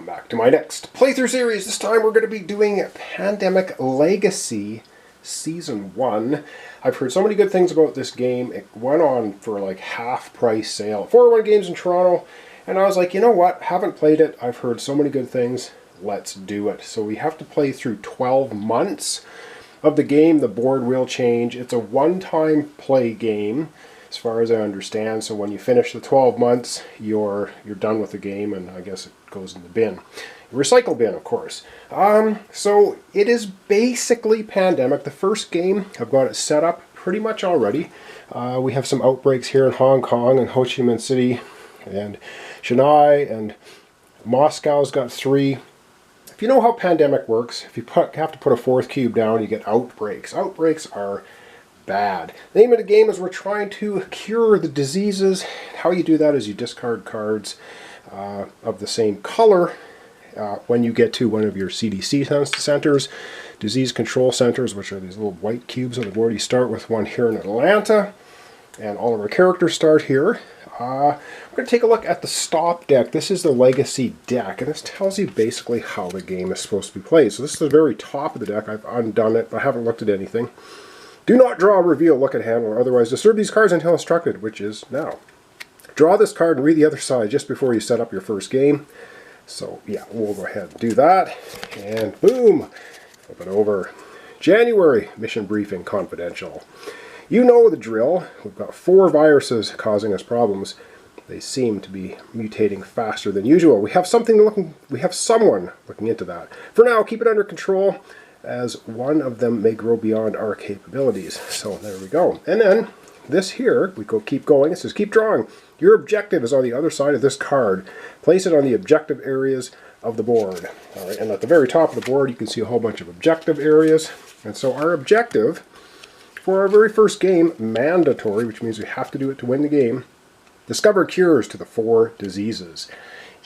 Welcome back to my next playthrough series. This time we're going to be doing Pandemic Legacy Season 1. I've heard so many good things about this game. It went on for like half price sale at 401 Games in Toronto, and I was like, you know what, haven't played it. I've heard so many good things. Let's do it. So we have to play through 12 months of the game. The board will change. It's a one-time play game, as far as I understand. So when you finish the 12 months, you're done with the game, and I guess it goes in the bin. Recycle bin, of course. So it is basically Pandemic. The first game, I've got it set up pretty much already. We have some outbreaks here in Hong Kong and Ho Chi Minh City and Shanghai, and Moscow's got 3. If you know how Pandemic works, if you have to put a 4th cube down, you get outbreaks. Outbreaks are bad. The name of the game is we're trying to cure the diseases. How you do that is you discard cards of the same color when you get to one of your CDC centers, disease control centers, which are these little white cubes on the board. You start with one here in Atlanta, and all of our characters start here. We're going to take a look at the stop deck. This is the Legacy deck, and this tells you basically how the game is supposed to be played. So this is the very top of the deck. I've undone it, but I haven't looked at anything. Do not draw, reveal, look at hand, or otherwise disturb these cards until instructed, which is now. Draw this card and read the other side just before you set up your first game. So yeah, we'll go ahead and do that. And boom, flip it over. January, mission briefing, confidential. You know the drill. We've got 4 viruses causing us problems. They seem to be mutating faster than usual. We have someone looking into that. For now, keep it under control, as one of them may grow beyond our capabilities. So there we go. And then this here, we keep going. It says keep drawing. Your objective is on the other side of this card. Place it on the objective areas of the board. All right, and at the very top of the board, you can see a whole bunch of objective areas. And so our objective for our very first game, mandatory, which means we have to do it to win the game, discover cures to the 4 diseases.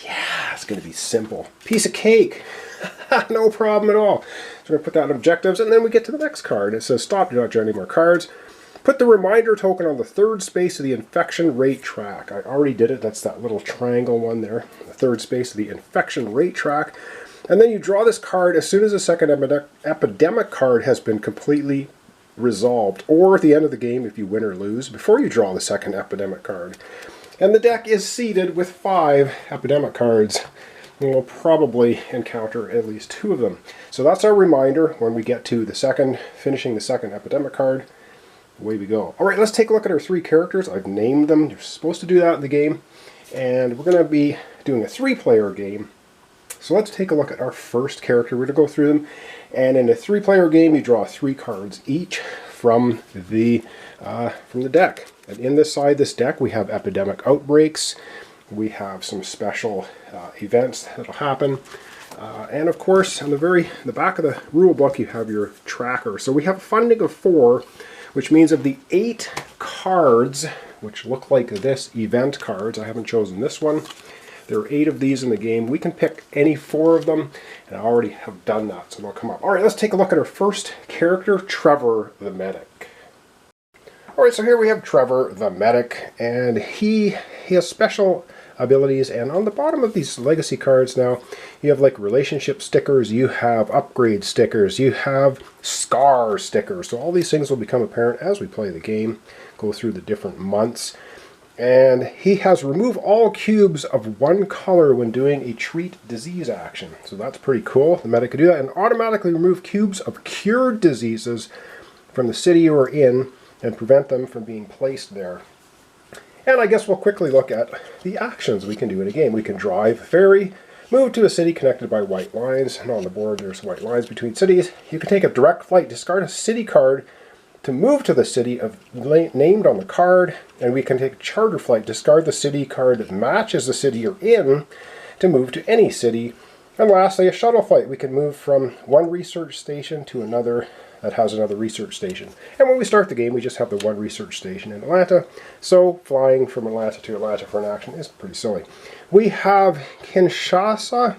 Yeah, it's going to be simple. Piece of cake. No problem at all. So we're going to put that in objectives, and then we get to the next card. It says stop, do not draw any more cards. Put the reminder token on the 3rd space of the infection rate track. I already did it. That's that little triangle one there. The 3rd space of the infection rate track. And then you draw this card as soon as the second epidemic card has been completely resolved, or at the end of the game if you win or lose, before you draw the second epidemic card. And the deck is seeded with 5 epidemic cards. We'll probably encounter at least 2 of them. So that's our reminder when we get to finishing the second epidemic card. Away we go. Alright, let's take a look at our 3 characters. I've named them. You're supposed to do that in the game. And we're going to be doing a 3-player game. So let's take a look at our first character. We're going to go through them. And in a 3-player game, you draw 3 cards each from the deck. And in this deck, we have epidemic outbreaks. We have some special events that'll happen. And of course, on the back of the rule book, you have your tracker. So we have a funding of 4, which means of the 8 cards, which look like this, event cards. I haven't chosen this one. There are 8 of these in the game. We can pick any 4 of them, and I already have done that, so they'll come up. All right, let's take a look at our first character, Trevor the Medic. All right, so here we have Trevor the Medic, and he has special abilities, and on the bottom of these legacy cards now, you have like relationship stickers, you have upgrade stickers, you have scar stickers. So all these things will become apparent as we play the game, go through the different months. And he has remove all cubes of one color when doing a treat disease action. So that's pretty cool. The medic can do that and automatically remove cubes of cured diseases from the city you are in and prevent them from being placed there. And I guess we'll quickly look at the actions we can do in a game. We can drive a ferry, move to a city connected by white lines, and on the board there's white lines between cities. You can take a direct flight, discard a city card to move to the city named on the card, and we can take a charter flight, discard the city card that matches the city you're in to move to any city. And lastly, a shuttle flight. We can move from one research station to another that has another research station. And when we start the game, we just have the one research station in Atlanta. So flying from Atlanta to Atlanta for an action is pretty silly. We have Kinshasa,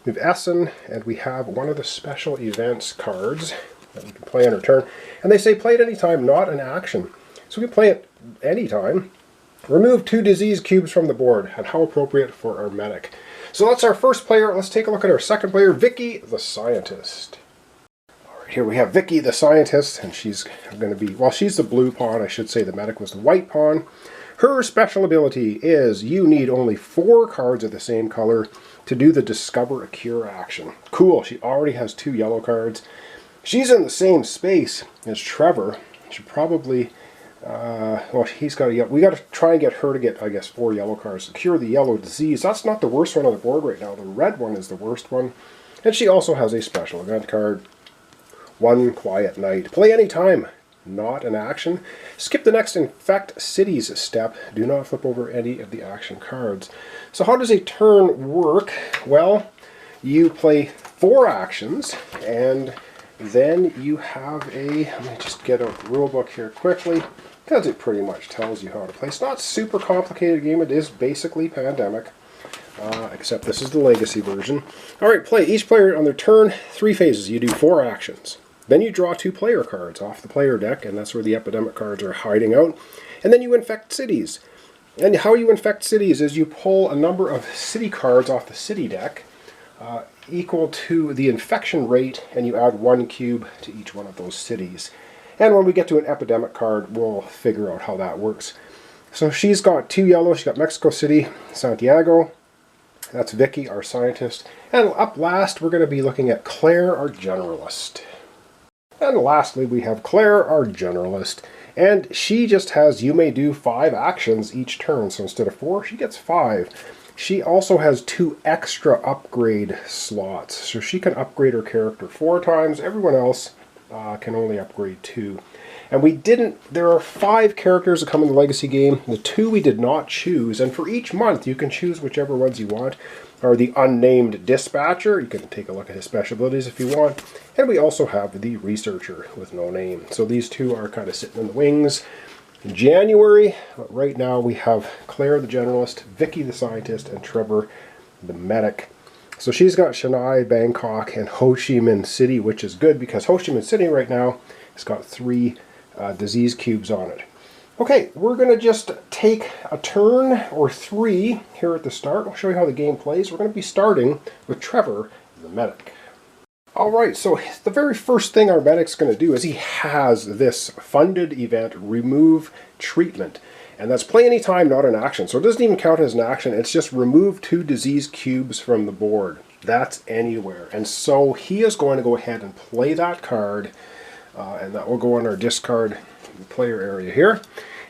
we have Essen, and we have one of the special events cards that we can play on our turn. And they say play at any time, not an action. So we can play it any time. Remove 2 disease cubes from the board, and how appropriate for our medic. So that's our first player. Let's take a look at our second player, Vicky the Scientist. All right, here we have Vicky the Scientist, and she's going to be, well, she's the blue pawn. I should say the medic was the white pawn. Her special ability is you need only 4 cards of the same color to do the Discover a Cure action. Cool, she already has 2 yellow cards. She's in the same space as Trevor. Should probably, well, he's got a, we got to try and get her to get, I guess, 4 yellow cards to cure the yellow disease. That's not the worst one on the board right now. The red one is the worst one. And she also has a special event card, One Quiet Night. Play anytime. Not an action. Skip the next Infect Cities step. Do not flip over any of the action cards. So how does a turn work? Well, you play 4 actions, and then you have a, let me just get a rule book here quickly, because it pretty much tells you how to play. It's not a super complicated game. It is basically Pandemic, except this is the Legacy version. All right, play. Each player on their turn, 3 phases. You do 4 actions. Then you draw 2 player cards off the player deck, and that's where the Epidemic cards are hiding out. And then you infect cities. And how you infect cities is you pull a number of city cards off the city deck equal to the infection rate, and you add 1 cube to each one of those cities. And when we get to an Epidemic card, we'll figure out how that works. So she's got 2 yellow. She's got Mexico City, Santiago. That's Vicky, our Scientist. And up last, we're going to be looking at Claire, our Generalist. And lastly, we have Claire, our Generalist. And she just has, you may do 5 actions each turn. So instead of 4, she gets 5. She also has 2 extra upgrade slots. So she can upgrade her character 4 times. Everyone else can only upgrade 2. And we didn't, there are 5 characters that come in the Legacy game. The 2 we did not choose. And for each month, you can choose whichever ones you want. Or the Unnamed Dispatcher. You can take a look at his special abilities if you want. And we also have the Researcher with no name. So these 2 are kind of sitting in the wings in January. But right now we have Claire the Generalist, Vicky the Scientist, and Trevor the Medic. So she's got Chennai, Bangkok, and Ho Chi Minh City, which is good because Ho Chi Minh City right now has got 3 disease cubes on it. Okay, we're going to just take a turn or 3 here at the start. I'll show you how the game plays. We're going to be starting with Trevor, the Medic. Alright, so the very first thing our Medic's going to do is he has this funded event, Remove Treatment. And that's play anytime, not an action. So it doesn't even count as an action. It's just remove 2 disease cubes from the board. That's anywhere. And so he is going to go ahead and play that card. And that will go on our discard player area here.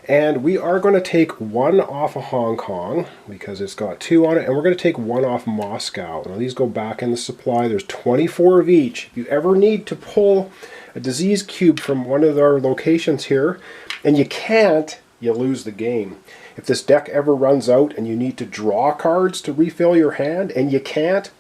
And we are going to take 1 off of Hong Kong because it's got 2 on it. And we're going to take 1 off Moscow. Now these go back in the supply. There's 24 of each. If you ever need to pull a disease cube from one of our locations here, and you can't, you lose the game. If this deck ever runs out and you need to draw cards to refill your hand, and you can't,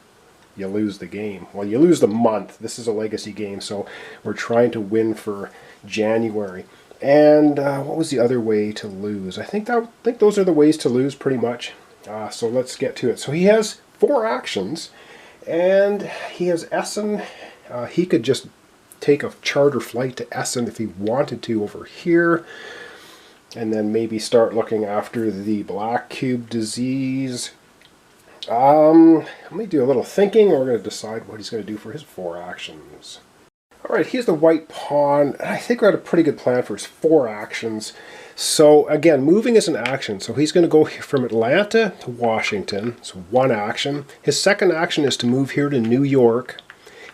you lose the game. Well, you lose the month. This is a Legacy game, so we're trying to win for January. And what was the other way to lose? I think those are the ways to lose pretty much. So let's get to it. So he has 4 actions, and he has Essen. He could just take a charter flight to Essen if he wanted to over here, and then maybe start looking after the black cube disease. Let me do a little thinking. We're going to decide what he's going to do for his 4 actions. Alright, he's the white pawn. I think we had a pretty good plan for his 4 actions. So again, moving is an action. So he's going to go from Atlanta to Washington. So 1 action. His second action is to move here to New York.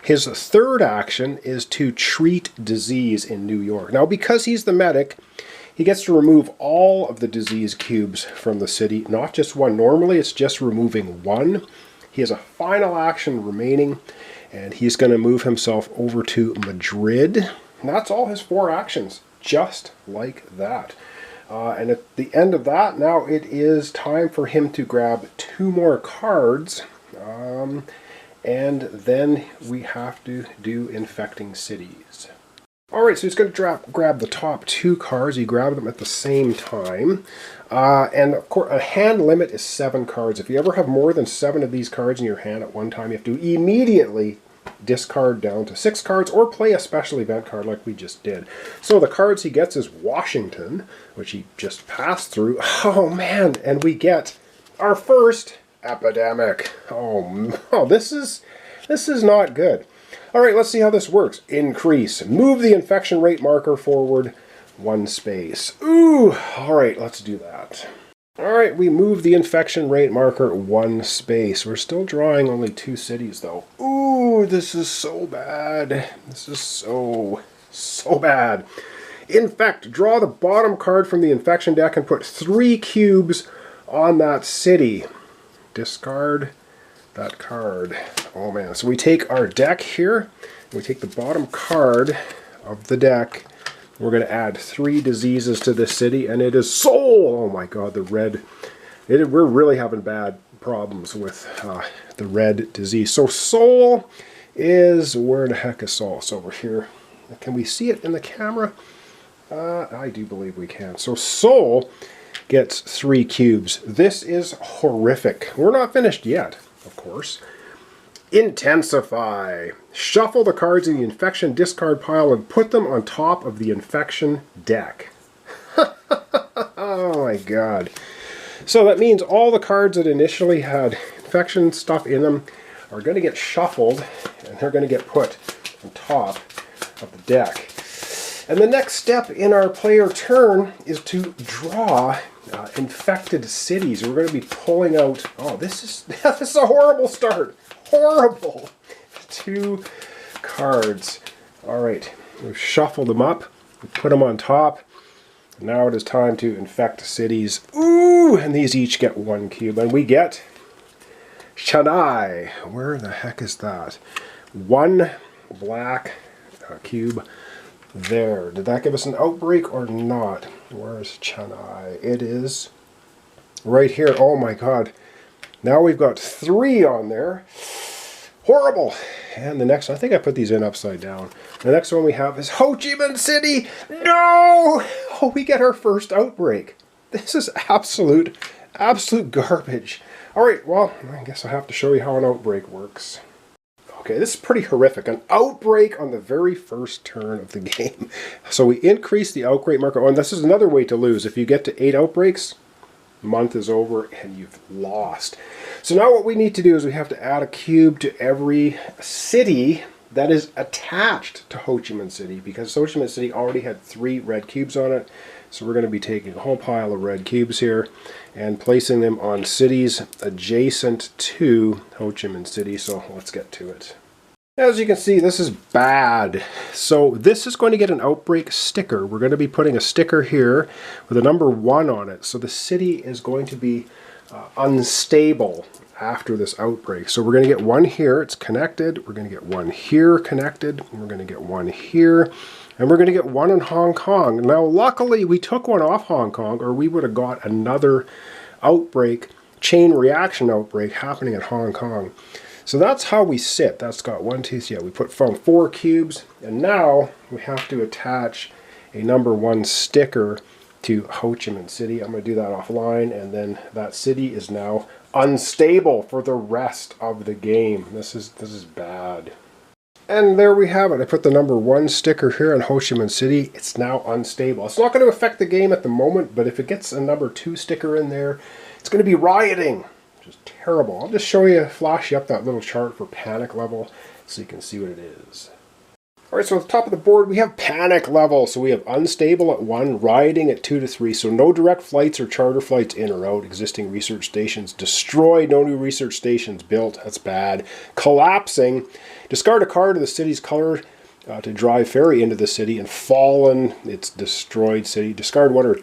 His third action is to treat disease in New York. Now because he's the medic, he gets to remove all of the disease cubes from the city, not just 1. Normally it's just removing 1. He has a final action remaining, and he's going to move himself over to Madrid. And that's all his 4 actions, just like that. And at the end of that, now it is time for him to grab 2 more cards. And then we have to do Infecting Cities. Alright, so he's going to grab the top 2 cards. He grabbed them at the same time. And of course, a hand limit is 7 cards. If you ever have more than 7 of these cards in your hand at one time, you have to immediately discard down to 6 cards or play a special event card like we just did. So the cards he gets is Washington, which he just passed through. Oh man, and we get our first epidemic. Oh, this is not good. All right, let's see how this works. Increase. Move the infection rate marker forward 1 space. Ooh, all right, let's do that. All right, we move the infection rate marker 1 space. We're still drawing only 2 cities, though. Ooh, this is so bad. This is so bad. Infect. Draw the bottom card from the infection deck and put 3 cubes on that city. Discard that card. Oh man, so we take our deck here, we take the bottom card of the deck, we're going to add 3 diseases to this city, and it is Soul! Oh my god, the red. We're really having bad problems with the red disease. So Soul is, where the heck is Soul? It's over here. Can we see it in the camera? I do believe we can. So Soul gets 3 cubes. This is horrific. We're not finished yet, of course. Intensify. Shuffle the cards in the infection discard pile and put them on top of the infection deck. Oh my god. So that means all the cards that initially had infection stuff in them are going to get shuffled, and they're going to get put on top of the deck. And the next step in our player turn is to draw infected cities. We're going to be pulling out... Oh, this is a horrible start. Horrible. 2 cards. All right, we've shuffled them up. We put them on top. Now it is time to infect cities. Ooh, and these each get 1 cube. And we get Chennai. Where the heck is that? 1 black cube there. Did that give us an outbreak or not? Where's Chennai? It is right here. Oh my god. Now we've got 3 on there. Horrible. And the next one, I think I put these in upside down. The next one we have is Ho Chi Minh City. No! Oh, we get our first outbreak. This is absolute garbage. All right, well, I guess I'll have to show you how an outbreak works. Okay, this is pretty horrific. An outbreak on the very first turn of the game. So we increase the outbreak marker. Oh, and this is another way to lose. If you get to 8 outbreaks, month is over and you've lost. So now what we need to do is we have to add a cube to every city that is attached to Ho Chi Minh City, because Ho Chi Minh City already had 3 red cubes on it. So we're going to be taking a whole pile of red cubes here and placing them on cities adjacent to Ho Chi Minh City. So let's get to it. As you can see, this is bad. So this is going to get an outbreak sticker. We're going to be putting a sticker here with a number 1 on it. So the city is going to be unstable after this outbreak. So we're going to get 1 here. It's connected. We're going to get 1 here connected. We're going to get 1 here. And we're going to get 1 in Hong Kong. Now, luckily, we took 1 off Hong Kong, or we would have got another outbreak, chain reaction outbreak happening at Hong Kong. So that's how we sit. That's got 1, 2, 3. Yeah, we found 4 cubes, and now we have to attach a number 1 sticker to Ho Chi Minh City. I'm going to do that offline, and then that city is now unstable for the rest of the game. This is bad. And there we have it. I put the number 1 sticker here on Ho Chi Minh City. It's now unstable. It's not going to affect the game at the moment, but if it gets a number 2 sticker in there, it's going to be rioting. Just terrible. I'll just show you, flash you up that little chart for panic level so you can see what it is. Alright, so at the top of the board we have panic level. So we have unstable at 1, rioting at 2 to 3. So no direct flights or charter flights in or out. Existing research stations destroyed. No new research stations built. That's bad. Collapsing. Discard a card of the city's color to drive ferry into the city. And fallen. It's destroyed city. Discard 1 or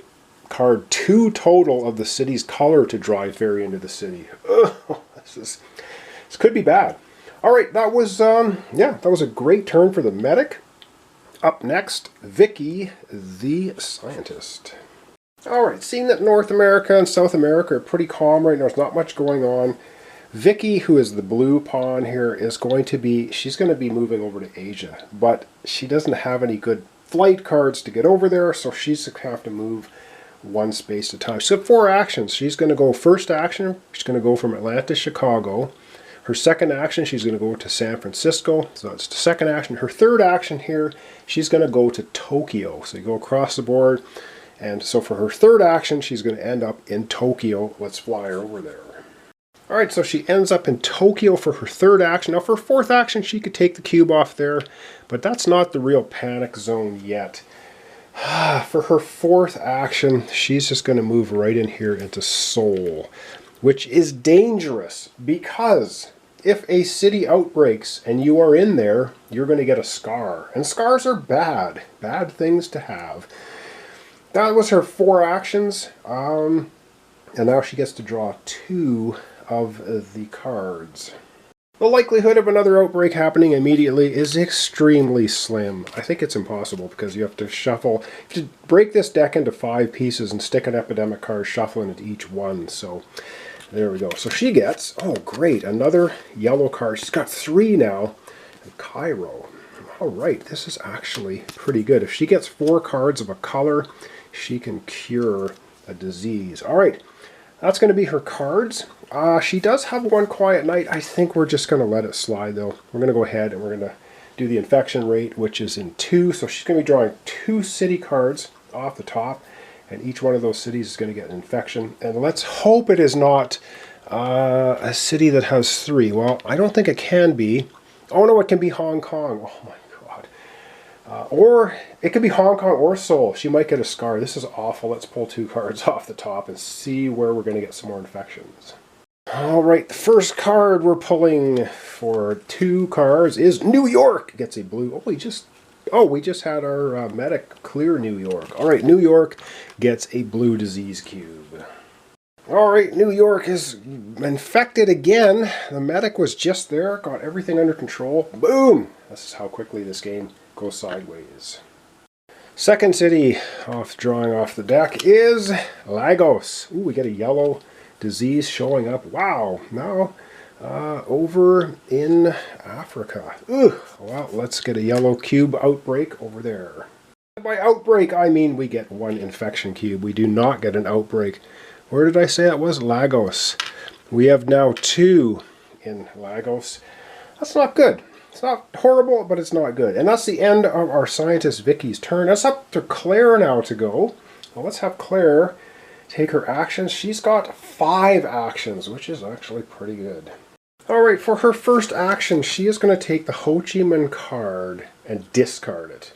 card 2 total of the city's color to drive ferry into the city. Ugh, this could be bad. All right, that was that was a great turn for the medic. Up next, Vicky, the scientist. All right, seeing that North America and South America are pretty calm right now, there's not much going on. Vicky, who is the blue pawn here, she's going to be moving over to Asia, but she doesn't have any good flight cards to get over there, so she's going to have to move 1 space at a time. She's got 4 actions. She's going to go first action. She's going to go from Atlanta to Chicago. Her second action, she's going to go to San Francisco. So that's the second action. Her third action here, she's going to go to Tokyo. So you go across the board. And so for her third action, she's going to end up in Tokyo. Let's fly her over there. Alright, so she ends up in Tokyo for her third action. Now for her fourth action, she could take the cube off there, but that's not the real panic zone yet. For her fourth action, she's just going to move right in here into Seoul, which is dangerous because if a city outbreaks and you are in there, you're going to get a scar. And scars are bad. Bad things to have. That was her 4 actions. And now she gets to draw 2 of the cards. The likelihood of another outbreak happening immediately is extremely slim. I think it's impossible because you have to shuffle. You have to break this deck into 5 pieces and stick an epidemic card, shuffling into each one. So there we go. So she gets, oh great, another yellow card. She's got 3 now. And Cairo. All right, this is actually pretty good. If she gets 4 cards of a color, she can cure a disease. All right, that's going to be her cards. She does have 1 quiet night. I think we're just going to let it slide though. We're going to go ahead and we're going to do the infection rate, which is in 2. So she's going to be drawing 2 city cards off the top, and each one of those cities is going to get an infection. And let's hope it is not a city that has 3. Well, I don't think it can be. Oh no, it can be Hong Kong. Oh my god. Or it could be Hong Kong or Seoul. She might get a scar. This is awful. Let's pull 2 cards off the top and see where we're going to get some more infections. All right, the first card we're pulling for 2 cards is New York. Gets a blue. We just had our medic clear New York. All right, New York gets a blue disease cube. All right, New York is infected again. The medic was just there, got everything under control. Boom! This is how quickly this game goes sideways. Second city drawing off the deck is Lagos. Ooh, we get a yellow disease showing up. Wow, now over in Africa. Ugh. Well, let's get a yellow cube outbreak over there. By outbreak, I mean we get 1 infection cube. We do not get an outbreak. Where did I say that was? Lagos. We have now 2 in Lagos. That's not good. It's not horrible, but it's not good. And that's the end of our scientist Vicky's turn. It's up to Claire now to go. Well, let's have Claire take her actions. She's got 5 actions, which is actually pretty good. Alright, for her first action, she is going to take the Ho Chi Minh card and discard it.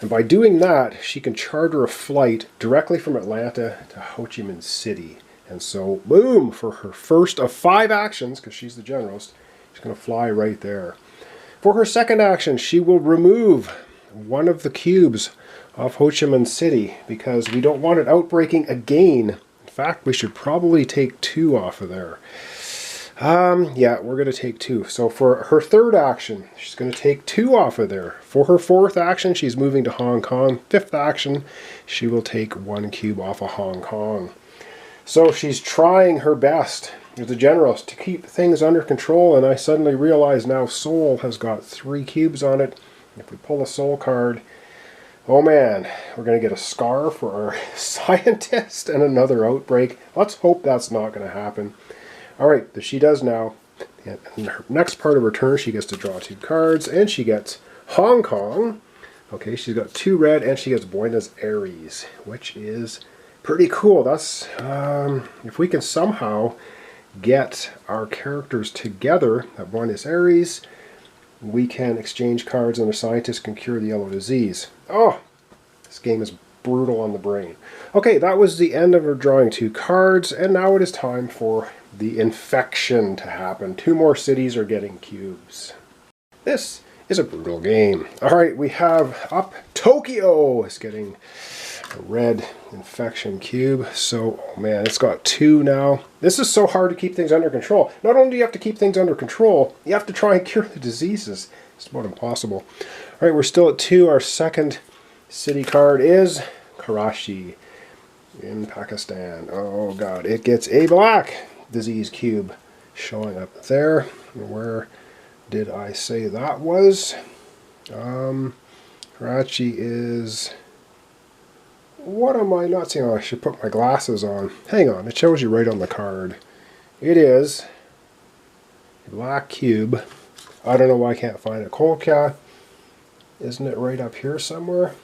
And by doing that, she can charter a flight directly from Atlanta to Ho Chi Minh City. And so, boom, for her first of 5 actions, because she's the generalist, she's going to fly right there. For her second action, she will remove 1 of the cubes off Ho Chi Minh City because we don't want it outbreaking again. In fact, we should probably take 2 off of there. Yeah, we're going to take 2. So for her third action, she's going to take 2 off of there. For her fourth action, she's moving to Hong Kong. Fifth action, she will take 1 cube off of Hong Kong. So she's trying her best as a generalist to keep things under control, and I suddenly realize now Seoul has got 3 cubes on it. If we pull a Seoul card, oh man, we're going to get a scar for our scientist and another outbreak. Let's hope that's not going to happen. Alright, but she does now. In her next part of her turn, she gets to draw 2 cards, and she gets Hong Kong. Okay, she's got 2 red, and she gets Buenos Aires, which is pretty cool. That's, if we can somehow get our characters together at Buenos Aires, we can exchange cards and the scientist can cure the yellow disease. Oh, this game is brutal on the brain. Okay, that was the end of our drawing 2 cards, and now it is time for the infection to happen. 2 more cities are getting cubes. This is a brutal game. Alright, we have up Tokyo is getting a red infection cube. So, oh man, it's got 2 now. This is so hard to keep things under control. Not only do you have to keep things under control, you have to try and cure the diseases. It's about impossible. Alright, we're still at 2. Our second city card is Karachi in Pakistan. Oh god, it gets a black disease cube showing up there. Where did I say that was? Karachi is... What am I not seeing? Oh, I should put my glasses on. Hang on, it shows you right on the card. It is a black cube. I don't know why I can't find it. Kolkata, isn't it right up here somewhere?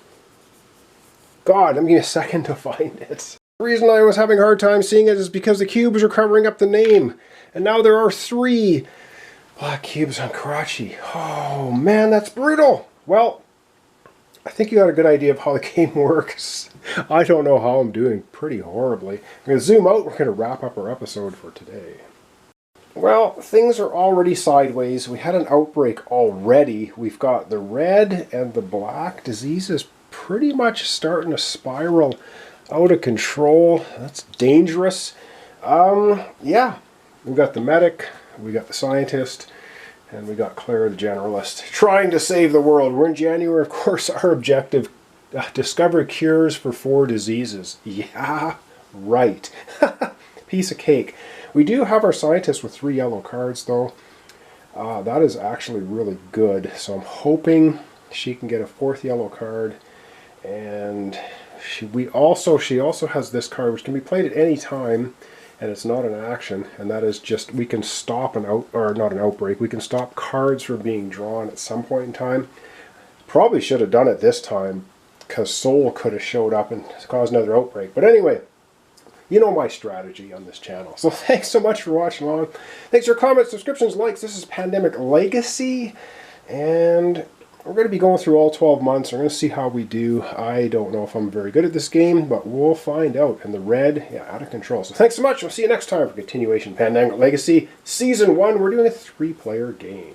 God, give me a second to find it. The reason I was having a hard time seeing it is because the cubes are covering up the name. And now there are 3 black cubes on Karachi. Oh man, that's brutal. Well, I think you got a good idea of how the game works. I don't know how I'm doing pretty horribly. I'm going to zoom out. We're going to wrap up our episode for today. Well, things are already sideways. We had an outbreak already. We've got the red and the black diseases pretty much starting to spiral out of control. That's dangerous. Yeah, we got the medic, we got the scientist, and we got Claire the Generalist trying to save the world. We're in January, of course. Our objective, discover cures for 4 diseases. Yeah, right. Piece of cake. We do have our scientist with 3 yellow cards, though. That is actually really good. So I'm hoping she can get a 4th yellow card. And she also has this card, which can be played at any time, and it's not an action, and that is just we can stop not an outbreak. We can stop cards from being drawn at some point in time. Probably should have done it this time, because Soul could have showed up and caused another outbreak. But anyway, you know my strategy on this channel. So thanks so much for watching along. Thanks for your comments, subscriptions, likes. This is Pandemic Legacy, and we're going to be going through all 12 months. We're going to see how we do. I don't know if I'm very good at this game, but we'll find out. And the red, yeah, out of control. So thanks so much. We'll see you next time for continuation Pandemic Legacy Season 1. We're doing a 3-player game.